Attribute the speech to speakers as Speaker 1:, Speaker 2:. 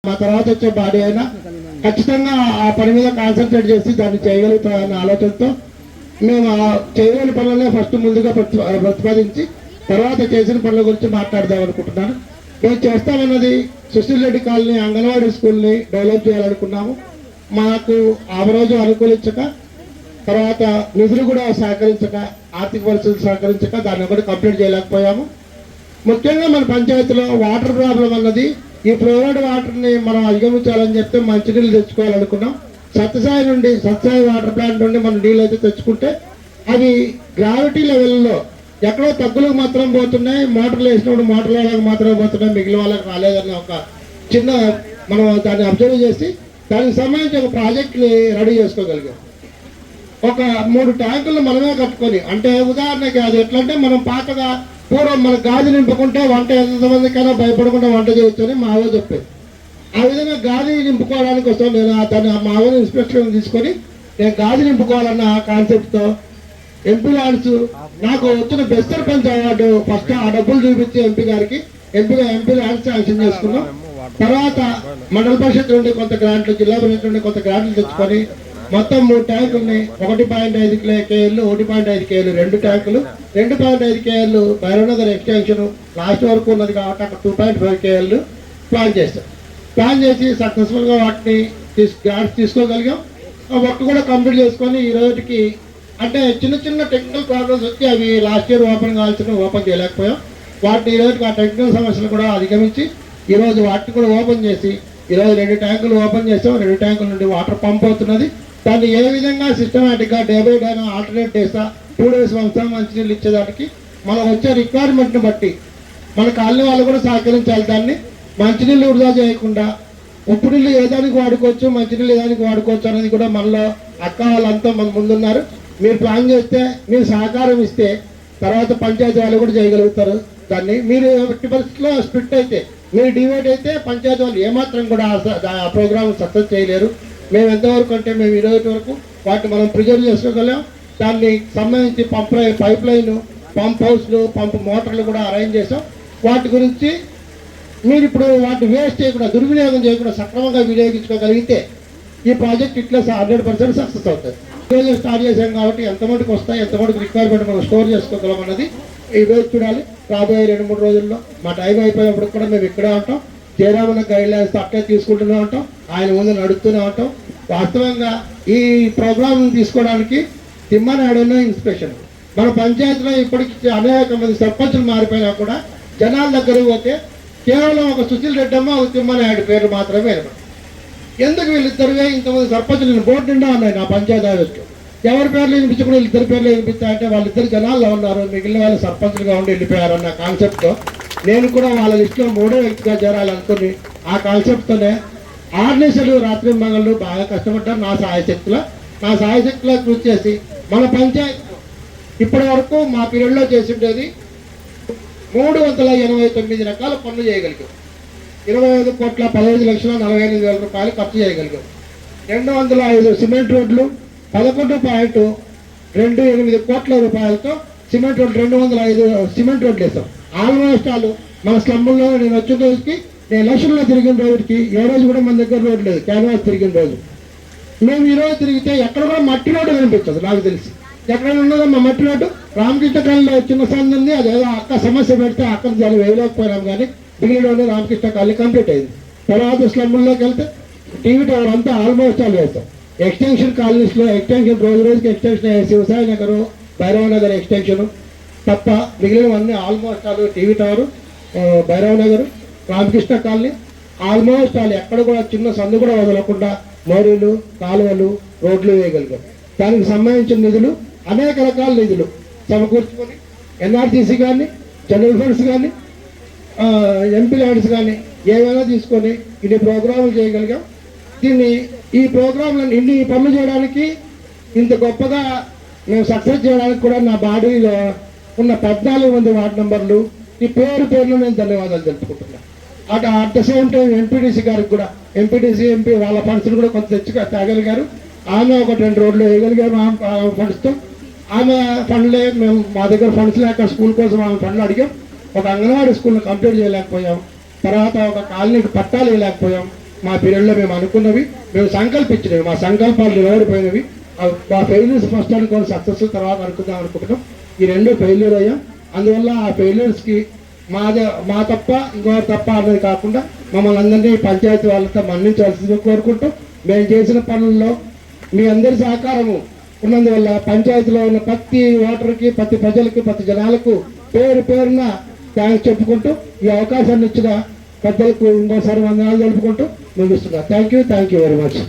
Speaker 1: మా తర్వాత వచ్చే బాడీ అయినా ఖచ్చితంగా ఆ పని మీద కాన్సన్ట్రేట్ చేసి దాన్ని చేయగలుగుతామన్న ఆలోచనతో మేము ఆ చేయగలిగిన పనులనే ఫస్ట్ ముందుగా ప్రతిపాదించి తర్వాత చేసిన పనుల గురించి మాట్లాడదాం అనుకుంటున్నాను. మేము చేస్తామన్నది సుశీల్ రెడ్డి కాలనీ అంగన్వాడీ స్కూల్ని డెవలప్ చేయాలనుకున్నాము. మాకు ఆ రోజు అనుకూలించక, తర్వాత నిధులు కూడా సహకరించక, ఆర్థిక పరిస్థితులు సహకరించక దాన్ని కూడా కంప్లీట్ చేయలేకపోయాము. ముఖ్యంగా మన పంచాయతీలో వాటర్ ప్రాబ్లం అన్నది ఈ ఫ్లోరైడ్ వాటర్ని మనం అధిగమించాలని చెప్తే మంచినీళ్ళు తెచ్చుకోవాలనుకున్నాం. సత్యసాయి వాటర్ ప్లాంట్ నుండి మనం నీళ్ళు అయితే తెచ్చుకుంటే అవి గ్రావిటీ లెవెల్లో ఎక్కడో తగ్గులకు మాత్రం పోతున్నాయి, మోటార్లు వేసినప్పుడు మోటార్ల వాళ్ళకి మాత్రమే పోతున్నాయి, మిగిలిన వాళ్ళకి రాలేదన్న ఒక చిన్న మనం దాన్ని అబ్జర్వ్ చేసి దానికి సంబంధించి ఒక ప్రాజెక్ట్ని రెడీ చేసుకోగలిగాం. ఒక 3 ట్యాంకులు మనమే కట్టుకొని, అంటే ఉదాహరణకి అది ఎట్లా అంటే మనం పాతగా పూర్వం మన గాజు నింపుకుంటే వంట ఎంతమందికైనా భయపడకుండా వంట చేయొచ్చు అని మా ఆవిడ చెప్పేది. ఆ విధంగా గాజు నింపుకోవడానికి వస్తాం. నేను దాన్ని మా ఆవిడ ఇన్స్పెక్షన్ తీసుకొని నేను గాజు నింపుకోవాలన్న కాన్సెప్ట్తో ఎంపీ ల్యాండ్స్ నాకు వచ్చిన బెస్ట్ సర్పంచ్ అవార్డు ఫస్ట్ ఆ డబ్బులు చూపించి ఎంపీ గారికి ఎంపీ ల్యాండ్స్ శాంక్షన్ చేసుకున్నాం. తర్వాత మండల పరిషత్ నుండి కొంత గ్రాంట్లు, జిల్లా పరిషత్ నుండి కొంత గ్రాంట్లు తెచ్చుకొని మొత్తం 3 ట్యాంకులు ఉన్నాయి. 1.5 KL, 1.5 KL 2 ట్యాంకులు, 2.5 KL భైరవనగర్ ఎక్స్టెన్షన్ లాస్ట్ వరకు ఉన్నది కాబట్టి అక్కడ 2.5 KL ప్లాన్ చేసి సక్సెస్ఫుల్గా వాటిని గ్రాంట్స్ తీసుకోగలిగాం. వర్క్ కూడా కంప్లీట్ చేసుకొని ఈ రోజుకి అంటే చిన్న టెక్నికల్ ప్రాబ్లమ్స్ వచ్చి అవి లాస్ట్ ఇయర్ ఓపెన్ కావాల్సిన ఓపెన్ చేయలేకపోయాం. వాటిని ఈ రోజుకి ఆ టెక్నికల్ సమస్యలు కూడా అధిగమించి ఈరోజు వాటిని కూడా ఓపెన్ చేసి ఈరోజు 2 ట్యాంకులు ఓపెన్ చేసాం. 2 ట్యాంకుల నుండి వాటర్ పంప్ అవుతున్నది. దాన్ని ఏ విధంగా సిస్టమేటిక్గా డే బై డే ఆల్టర్నేట్ డేసా 2 days వన్స్ మంచినీళ్ళు ఇచ్చేదానికి మనం వచ్చే రిక్వైర్మెంట్ని బట్టి మన కాలనీ వాళ్ళు కూడా సహకరించాలి. దాన్ని మంచినీళ్ళు వృధా చేయకుండా ఉప్పు నీళ్ళు ఏదానికి వాడుకోవచ్చు, మంచినీళ్ళు ఏదానికి వాడుకోవచ్చు అనేది కూడా మనలో అక్క వాళ్ళంతా మన ముందున్నారు. మీరు ప్లాన్ చేస్తే, మీరు సహకారం ఇస్తే తర్వాత పంచాయతీ వాళ్ళు కూడా చేయగలుగుతారు. దాన్ని మీరు ఎట్టి పరిస్థితుల్లో స్ప్లిట్ అయితే, మీరు డివైడ్ అయితే పంచాయతీ వాళ్ళు ఏమాత్రం కూడా ఆ ప్రోగ్రామ్ సక్సెస్ చేయలేరు. మేము ఎంతవరకు అంటే మేము ఈ రోజు వరకు వాటిని మనం ప్రిజర్వ్ చేసుకోగలం. దాన్ని సంబంధించి పైప్ లైన్, పంప్ హౌస్లు, పంప్ మోటార్లు కూడా అరేంజ్ చేసాం. వాటి గురించి మీరు ఇప్పుడు వాటిని వేస్ట్ చేయకుండా, దుర్వినియోగం చేయకుండా సక్రమంగా వినియోగించుకోగలిగితే ఈ ప్రాజెక్ట్ ఇట్లా 100% సక్సెస్ అవుతుంది. ఈరోజు స్టార్ట్ చేసాం కాబట్టి ఎంత మటుకు వస్తాయి, ఎంత మటుకు రిక్వైర్మెంట్ మనం స్టోర్ చేసుకోగలం అన్నది ఈ రోజు చూడాలి. రాబోయే 2-3 రోజుల్లో మా టైం అయిపోయినప్పుడు కూడా మేము ఇక్కడే ఉంటాం. జయరామన్న గైడ్ లైన్స్ అట్టే తీసుకుంటూనే ఉంటాం, ఆయన ముందు నడుస్తూనే ఉంటాం. వాస్తవంగా ఈ ప్రోగ్రామ్ తీసుకోవడానికి తిమ్మనాయుడున్న ఇన్స్పిరేషన్. మన పంచాయతీలో ఇప్పటికి అనేక మంది సర్పంచులు మారిపోయినా కూడా జనాల దగ్గరికి పోతే కేవలం ఒక సుశీల్ రెడ్డమ్మ, ఒక తిమ్మనాయుడు పేరు మాత్రమే వినపడు. ఎందుకు వీళ్ళిద్దరుగా ఇంతమంది సర్పంచులు బోర్డు నిండా ఉన్నాయి నా పంచాయతీ ఆఫీస్లో. ఎవరి పేర్లు వినిపించకుండా వీళ్ళిద్దరి పేర్లు వినిపిస్తాయంటే వాళ్ళిద్దరు జనాల్లో ఉన్నారు, మిగిలిన వాళ్ళు సర్పంచులుగా ఉండి వెళ్ళిపోయారు అన్న కాన్సెప్ట్తో నేను కూడా వాళ్ళ లిస్టులో 3వ వ్యక్తిగా చేరాలనుకుని ఆ కాన్సెప్ట్తోనే ఆర్నేసలు రాత్రి మగళ్ళు బాగా కష్టపడ్డారు. నా సాయశక్తిలో కృషి చేసి మన పంచాయతీ ఇప్పటి వరకు మా పీరియడ్లో చేసిండేది 389 రకాల పనులు చేయగలిగాం. 25,15,45,000 రూపాయలు ఖర్చు చేయగలిగాం. 205 సిమెంట్ రోడ్లు, 11.28 కోట్ల రూపాయలతో సిమెంట్ రోడ్లు 205 సిమెంట్ రోడ్లు వేసాం. ఆల్మోస్ట్ వాళ్ళు మన స్లమ్ముల్లో నేను వచ్చిన రోజుకి, నేను ఎలక్షన్లో తిరిగిన రోజుకి ఏ రోజు కూడా మన దగ్గర రోడ్డు లేదు. క్యాన్వాస్ తిరిగిన రోజు మేము ఈ రోజు తిరిగితే ఎక్కడ కూడా మట్టి రోడ్డు కనిపించదు. నాకు తెలిసి ఎక్కడైనా ఉన్నదో మా మట్టి రోడ్డు రామకృష్ణ కాలనీలో చిన్న సంది ఉంది. అదేదో అక్క సమస్య పెడితే అక్కడ దాన్ని వేయలేకపోయినాం, కానీ మిగిలిన రోడ్డు రామకృష్ణ కాలనీ కంప్లీట్ అయింది. తర్వాత స్లమ్ముల్లోకి వెళ్తే టీవీ టవర్ అంతా ఆల్మోస్ట్ వాళ్ళు వేస్తాం. ఎక్స్టెన్షన్ కాలనీస్లో ఎక్స్టెన్షన్ రోజుకి ఎక్స్టెన్షన్ శివసాయి నగరు, భైరవ నగర్ ఎక్స్టెన్షన్ తప్ప మిగిలినవన్నీ ఆల్మోస్ట్ వాళ్ళు TV tower, Bhairava Nagar, Ramakrishna colony almost వాళ్ళు ఎక్కడ కూడా చిన్న సందు కూడా వదలకుండా మోరీలు, కాలువలు, రోడ్లు వేయగలిగాం. దానికి సంబంధించిన నిధులు అనేక రకాల నిధులు సమకూర్చుకొని ఎన్ఆర్టీసీ కానీ, జనరల్ ఫండ్స్ కానీ, ఎంపీ ల్యాండ్స్ కానీ ఏమైనా తీసుకొని ఇన్ని ప్రోగ్రాములు చేయగలిగాం. ఈ ప్రోగ్రాంలను ఇన్ని పనులు చేయడానికి, ఇంత గొప్పగా మేము సక్సెస్ చేయడానికి కూడా నా బాడీలో ఉన్న 14 మంది వార్డు మెంబర్లు ఈ పేర్లు నేను ధన్యవాదాలు తెలుపుకుంటున్నాను. At the same time MPTC గారికి కూడా, ఎంపీ వాళ్ళ ఫండ్స్ కూడా కొంత తేగలిగారు. ఆమె 1-2 రోడ్లు వేయగలిగారు ఆమె ఫండ్స్తో. ఆమె ఫండ్లే మేము మా దగ్గర ఫండ్స్ లేక స్కూల్ కోసం ఆమె ఫండ్లు అడిగాం. ఒక అంగన్వాడీ స్కూల్ని కంప్లీట్ చేయలేకపోయాం. తర్వాత ఒక కాలనీకి పట్టాలు వేయలేకపోయాం. మా పీరియడ్లో మేము అనుకున్నవి, మేము సంకల్పించినవి, మా సంకల్పాలు నిలబడిపోయినవి. మా ఫెయిల్యూర్స్ ఫస్ట్ అనుకోని సక్సెస్ తర్వాత అనుకుంటున్నాం. ఈ రెండు ఫెయిల్యూర్ అయ్యాం. అందువల్ల ఆ ఫెయిల్యూర్స్కి మా తప్ప ఇంకొకరు తప్ప అనేది కాకుండా మమ్మల్ని అందరినీ పంచాయతీ వాళ్ళతో మన్నించవలసిందిగా కోరుకుంటూ, మేము చేసిన పనుల్లో మీ అందరి సహకారము ఉన్నందువల్ల పంచాయతీలో ఉన్న ప్రతి ఓటర్కి, ప్రతి ప్రజలకి, ప్రతి జనాలకు పేరున థ్యాంక్స్ చెప్పుకుంటూ ఈ అవకాశాన్ని ఇచ్చిన పెద్దలకు ఇంకోసారి వందనాలు తెలుపుకుంటూ ముగిస్తున్నా. Thank you very much.